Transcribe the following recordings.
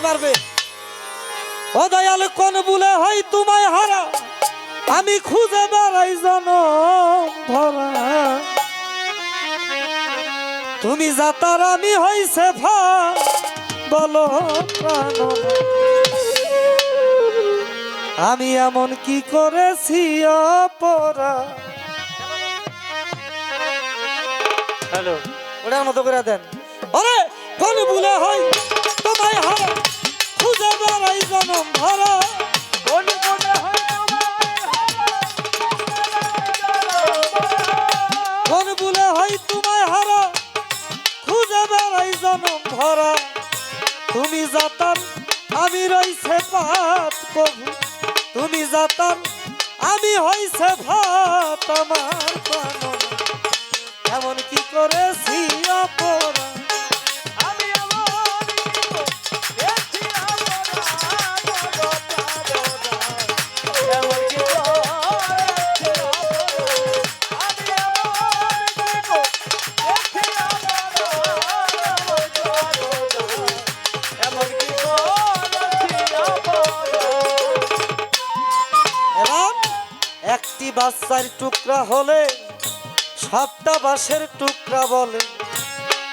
পারবে। ও দয়াল কোন ভুলে হয় তোমায় হারা, আমি খুঁজে বেড়াই জনম ভরা। তুমি যাতার আমি হইছে ফা বলো প্রাণ, আমি এমন কি করেছি অপরা। হ্যালো, ওটার মতো করে দেন। ওরে কোন ভুলে হয় তোমায় হারা, খুঁজে বেড়াই জনম ভরা। কোন ভুলে হয় কোন ভুলে হয় তোমায় হারা, খুঁজে বেড়াই জনম ভরা। তুমি যাতান আমি রইছে পাত প্রভু, তুমি যাতান আমি হইছে ভাত আমার প্রাণ, এমন কি করেছি অপরাধ। আমি এমন কি করেছি অপরাধ, এমন কি করেছি অপরাধ, আমি এমন কি করেছি অপরাধ, এমন কি করেছি অপরাধ। এবং একটি বাচ্চার টুকরা হলে সবটা বাঁশের টুকরা বলে,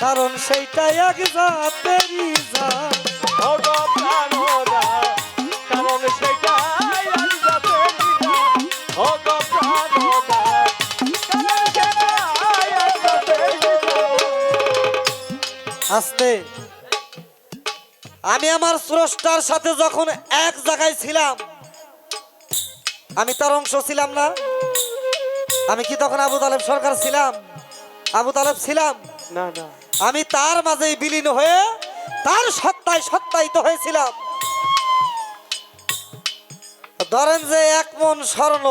কারণ সেইটাই এক জাতেরই জাত। ওগো প্রাণরা, কারণ সেটাই এক জাতেরই জাত। ওগো প্রাণরা, কারণ সেটাই এক জাতেরই জাত। আস্তে, আমি আমার স্রষ্টার সাথে যখন এক জায়গায় ছিলাম, আমি তার অংশ ছিলাম না। আমি কি তখন আবু তালেব সরকার ছিলাম? আবু তালেব ছিলাম না না, আমি তার মাঝেই বিলীন হয়ে তার সত্তায় সত্তায়িত হয়েছিলাম। ধরেন যে 1 মণ স্বর্ণ,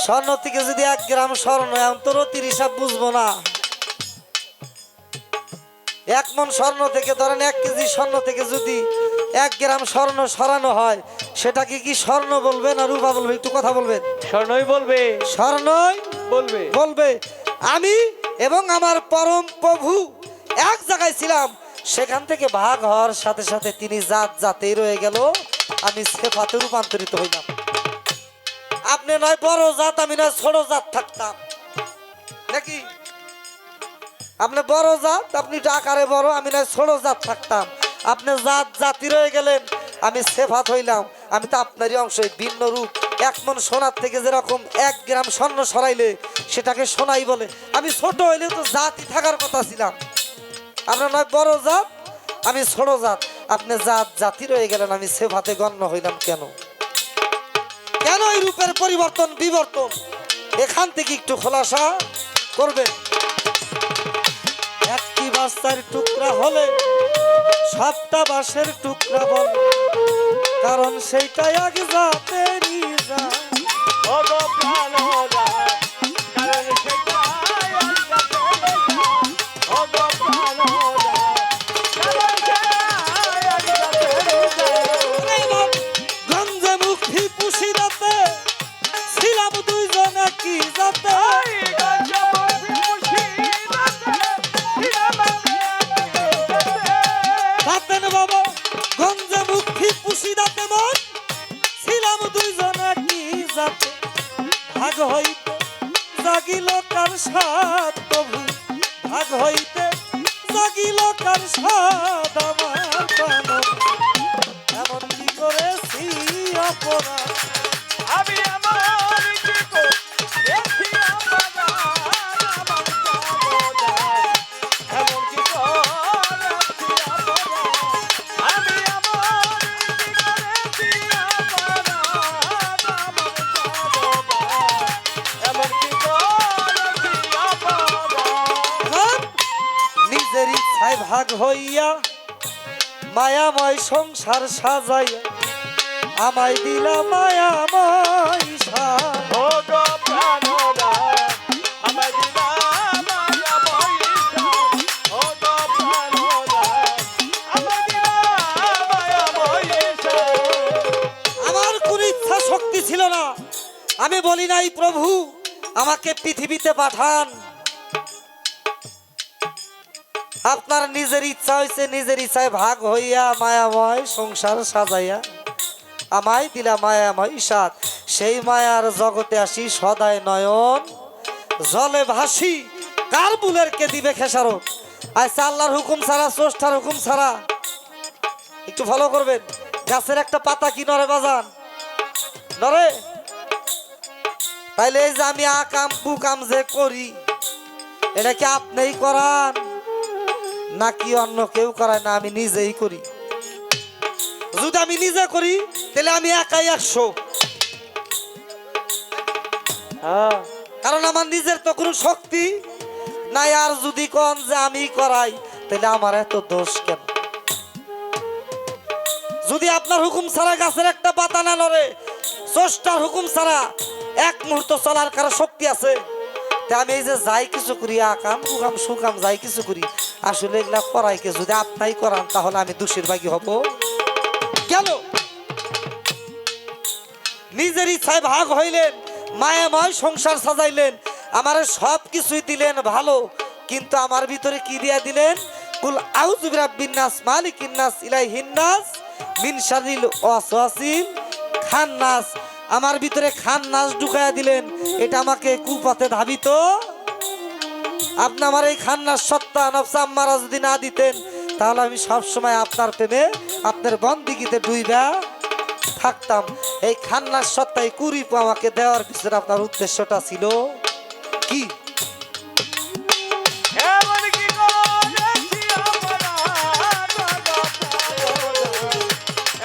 স্বর্ণ থেকে যদি 1 গ্রাম স্বর্ণ, অন্তরতির হিসাব বুঝবো না। 1 মণ স্বর্ণ থেকে ধরেন 1 কেজি স্বর্ণ থেকে যদি 1 গ্রাম স্বর্ণ সরানো হয়, সেটাকে কি স্বর্ণ বলবে না রূপা বলবে? একটু কথা বলবেন। স্বর্ণই বলবে, স্বর্ণই বলবে। বলবে। আমি এবং আমার পরম প্রভু এক জায়গায় ছিলাম, সেখান থেকে ভাগ হওয়ার সাথে সাথে তিনি জাত জাতেই রয়ে গেল, আমি সেফাতে রূপান্তরিত হইলাম। আপনি নয় বড় জাত, আমি নয় ছোট জাত থাকতাম নাকি? আপনি বড় জাত, আপনি আকারে বড়, আমি নয় ছোট জাত থাকতাম। আপনি জাত জাতি রয়ে গেলেন, আমি সেফাত হইলাম। আমি তো আপনারই অংশ, ভিন্ন রূপ। 1 মণ সোনার থেকে যেরকম 1 গ্রাম স্বর্ণ সরাইলে সেটাকে সোনাই বলে, আমি ছোট হইলে তো জাতি থাকার কথা ছিলাম। আপনার নয় বড় জাত, আমি ছোট জাত। আপনি জাত জাতি রয়ে গেলেন, আমি সেফাতে গণ্য হইলাম। কেন কেন এই রূপের পরিবর্তন বিবর্তন? এখান থেকে একটু খোলাসা করবেন। একটি বাচ্চার টুকরা হলে সবটা বাঁশের টুকরা বল, কারণ সেইটাই এক জাতেরই জাত। ওগো প্রাণরা, কারণ সেটাই এক জাতেরই জাত। ওগো প্রাণরা, কারণ সেটাই এক জাতেরই জাত। গঞ্জে মুখি পুষি রাতে ছিলাম দুইজন কি জাতে। থাকতেন বাবা গঞ্জে মুখি পুষি রাতে মন ছিলাম দুইজন কি জাতে। ভাগ হইতে জাগিল কার সাত প্রভু, ভাগ হইতে জাগিল কার সাত আমার প্রাণ, এমন কি করেছি অপরাধ। আমি এমন কি করেছি অপরাধ, আমার সর্বদাই এমন কি করেছি অপরাধ, আমি এমন কি করেছি অপরাধ, আমার সর্বদাই এমন কি করেছি অপরাধ। নিজের ইচ্ছায় ভাগ হইয়া মায়াময় সংসার সাজাইয়া আমায় দিলা মায়াময় সাজ। ওগো প্রাণরা, আমার দিলা মায়াময় সাজ। ওগো প্রাণরা, আমার দিলা মায়াময় সাজ। আমার কোন ইচ্ছা শক্তি ছিল না, আমি বলি নাই প্রভু আমাকে পৃথিবীতে পাঠান। আপনার নিজের ইচ্ছা হয়েছে, নিজের ইচ্ছায় ভাগ হইয়া মায়াময় সংসার সাজাইয়া আমায় দিলা মায়াময় সাথ। সেই মায়ার জগতে আসি সদায় নয়ন জলে ভাসি, কার বুলের কে দিবে খেসারত। আচ্ছা, আল্লাহর হুকুম ছাড়া, স্রষ্টার হুকুম ছাড়া, একটু ফলো করবেন, গাছের একটা পাতা কি নরে বাজান? নরে। তাইলে এই যে আমি আকাম কুকাম যে করি, এটা কি আপনিই করান নাকি অন্য কেউ করায়? না, আমি নিজেই করি। যদি আমি নিজে করি তাহলে আমি একাই 100, হ্যাঁ কারণ আমার নিজের তো কোনো শক্তি নাই। আর যদি কোন যে আমি করাই তাহলে আমার এত দোষ কেন? যদি আপনার হুকুম ছাড়া গাছের একটা পাতা না নড়ে, স্রষ্টার হুকুম ছাড়া এক মুহূর্ত চলার কারো শক্তি আছে, তা আমি এই যে যাই কিছু করি, আকাম কুকাম সুকাম যাই কিছু করি, আসলে এগুলা করাইকে যদি আপনি করান তাহলে আমি দোষীর ভাগী হব কেন? নিজের ইচ্ছায় ভাগ হইলেন, মায়াময় সংসার সাজাইলেন, আমার সব কিছুই দিলেন ভালো, কিন্তু আমার ভিতরে কি দিয়া দিলেন? কুল আউযু বিরাব্বিন নাস মালিকিন নাস ইলাইহিন নাস মিন শারিল ওয়াসওয়াসিল খান্নাস। আমার ভিতরে খান্নাস ঢুকায়া দিলেন, এটা আমাকে কুপথে ধাবিত। আপনি আমার এই খান্নাস সত্তা নফস আম্মারা যদি না দিতেন তাহলে আমি সবসময় আপনার প্রেমে, আপনার বন্দিগিতে ডুইবা থাকতাম। এই খান্নাস সত্তায় কুরিপ আমাকে দেওয়ার পিছনে আপনার উদ্দেশ্যটা ছিল কি? এমন কি করেছি অপরাধ গো প্রাণনাথ,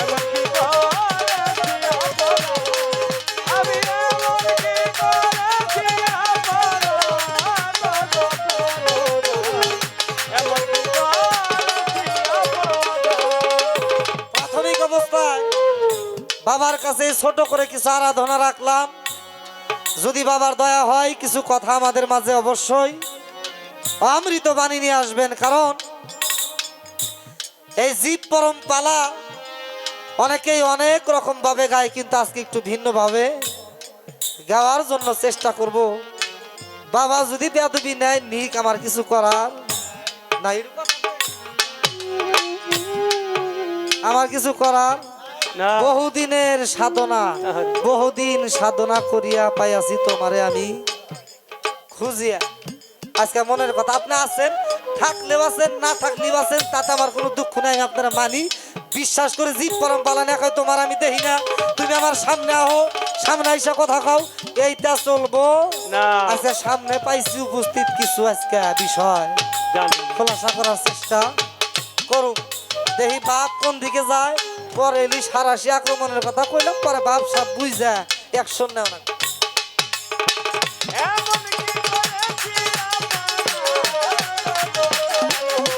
এমন কি করেছি অপরাধ, আমি এমন কি করেছি অপরাধ গো প্রাণনাথ, এমন কি করেছি অপরাধ। প্রাথমিক অবস্থায় বাবার কাছে ছোট করে কিছু আরাধনা রাখলাম। যদি বাবার দয়া হয় কিছু কথা আমাদের মাঝে অবশ্যই অমৃত বাণী নিয়ে আসবেন, কারণ এই জীব পরম পালা অনেকেই অনেক রকম ভাবে গায়, কিন্তু আজকে একটু ভিন্ন ভাবে গাওয়ার জন্য চেষ্টা করব। বাবা যদি বেয়াদবি নেয় নিক, আমার কিছু করার নাই, আমার কিছু করার না বহুদিনের সাধনা, বহুদিন সাধনা করিয়া পাইয়াছি তোমারে আমি খুঁজিয়া। আজকে মনের কথা, আপনি আছেন, থাকলে আছেন, না থাকলে আছেন, তাতে আমার কোনো দুঃখ নাই, আপনারা মানি। বিশ্বাস করে জীব পরম পালা না কয় তোমার আমি দেখি না, তুমি আমার সামনে আহো, সামনে আইসা কথা খাও, এইটা চলবো না আচ্ছা, সামনে পাইছি উপস্থিত কিছু আজকে বিষয় জানি খোলাসা করার চেষ্টা করুক। দেখি বাপ কোন দিকে যায়, পরে এলি সারাশি আক্রমণের কথা কইলাম, পরে বাপ সব বুঝা অ্যাকশন নেও না। এমন কি করেছি অপরাধ গো প্রাণনাথ,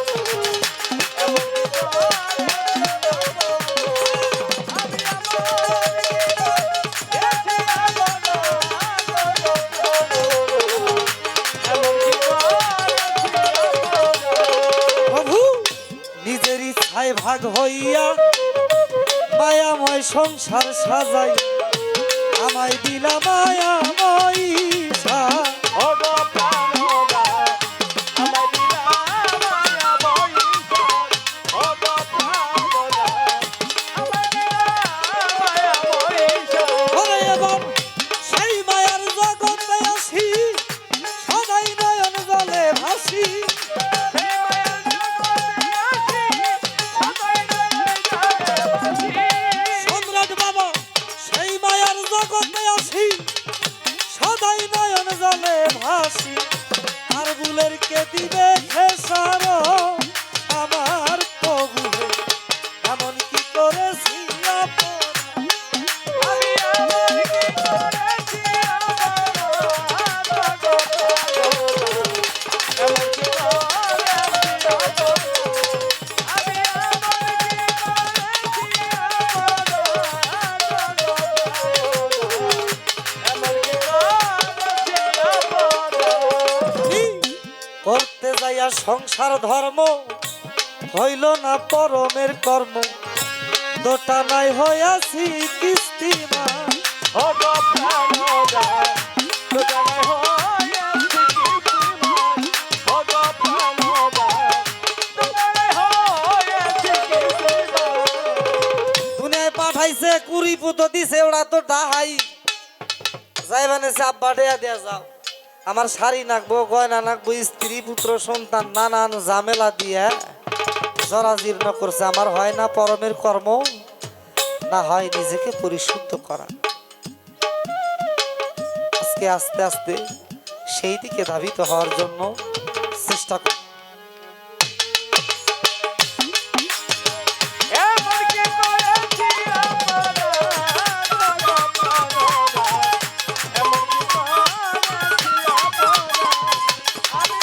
এমন কি করেছি অপরাধ, আমি এমন কি করেছি অপরাধ গো প্রাণনাথ, এমন কি করেছি অপরাধ। প্রভু নিজের ইচ্ছায় ভাগ হইয়া মায়াময় সংসার সাজাই আমায় দিলা মায়াময় সাথ। ও গো প্রাণনাথ, আমায় দিলা মায়াময় সাথ, ও গো প্রাণনাথ, আমায় দিলা মায়াময় সাথ। ওরে এবার সেই মায়ার জগতে আসি, সদাই নয়ন জলে ভাসি। সেই মায়ার জগতে আসি, সদাই নয়নে জলে ভাসি। সম্রাট বাবা সেই মায়ার জগতে আসি, সদাই নয়ন জলে ভাসি। আর বুলের কে দিবে খেসার আমার প্রভু, এমন কি করেছি অপরাধ। আমি এমন কি করেছি অপরাধ গো প্রাণনাথ, এমন কি করেছি অপরাধ, আমি এমন কি করেছি অপরাধ গো প্রাণনাথ, এমন কি করেছি অপরাধ। কি করতে যাইয়া সংসার ধর্ম হইল না পরমের কর্ম, দোটা নাই হইয়াছি কিস্তিমান। ও গো প্রাণনাথ, দোটানায় হইয়াছি কিস্তিমান, ও গো প্রাণনাথ, আছে কুড়ি পুতো দিছে ওরা তো ডাহাই যাইবানে আব্বা দেয়া দেয়া যাও আমার শাড়ি নাকবো গয়না নাকবো স্ত্রী পুত্র সন্তান নানান ঝামেলা দিয়ে জরাজীর্ণ করছে আমার হয় না পরমের কর্ম না হয় নিজেকে পরিশুদ্ধ করা আজকে আস্তে আস্তে সেই দিকে ধাবিত হওয়ার জন্য চেষ্টা করি এমন কি করেছি আমরা এমন কি করেছি আমরা আমি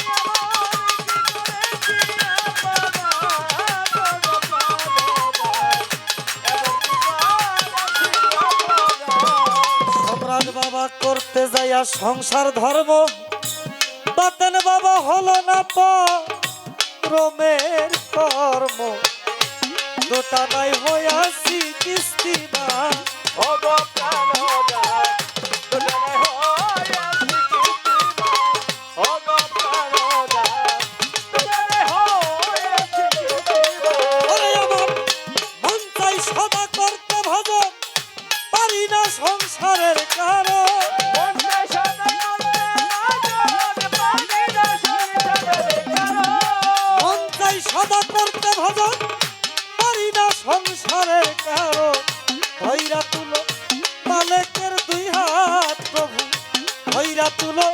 সম্রাট বাবা করতে যাইয়া সংসার ধর্ম বাতেন বাবা হলো না রমের কর্ম দুটা নাই হইয়াছি কিস্তি না ওরে আমার মন চাই সদা করতে ভজন পারি না সংসারের কারণ মন চাই সদা করতে ভজন পারি না সংসারের কারণ ভৈরা তুলো মালেকের দুই হাত প্রভু ভৈরা তুলো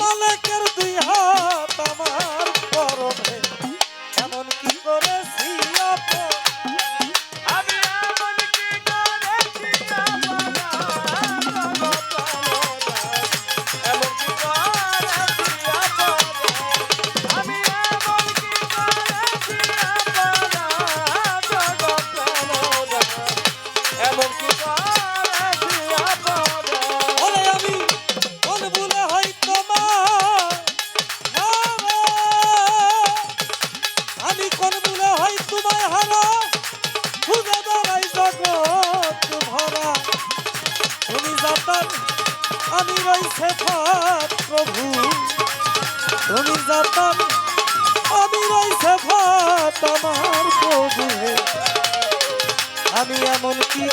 মালেকের দুই হাত আমার পরমে এমন কি করেছি আপন ওরে আমি কোন ভুলে হয়তো মা আমি কোন ভুলে হয় তোমায় হারা খুঁজে বেড়াই জগৎ ভরা তুমি যাতান আমি রইছে ফাত প্রভু তুমি যাতান আমি রইছে ফাত আমার প্রভু হে। আমি এমন কি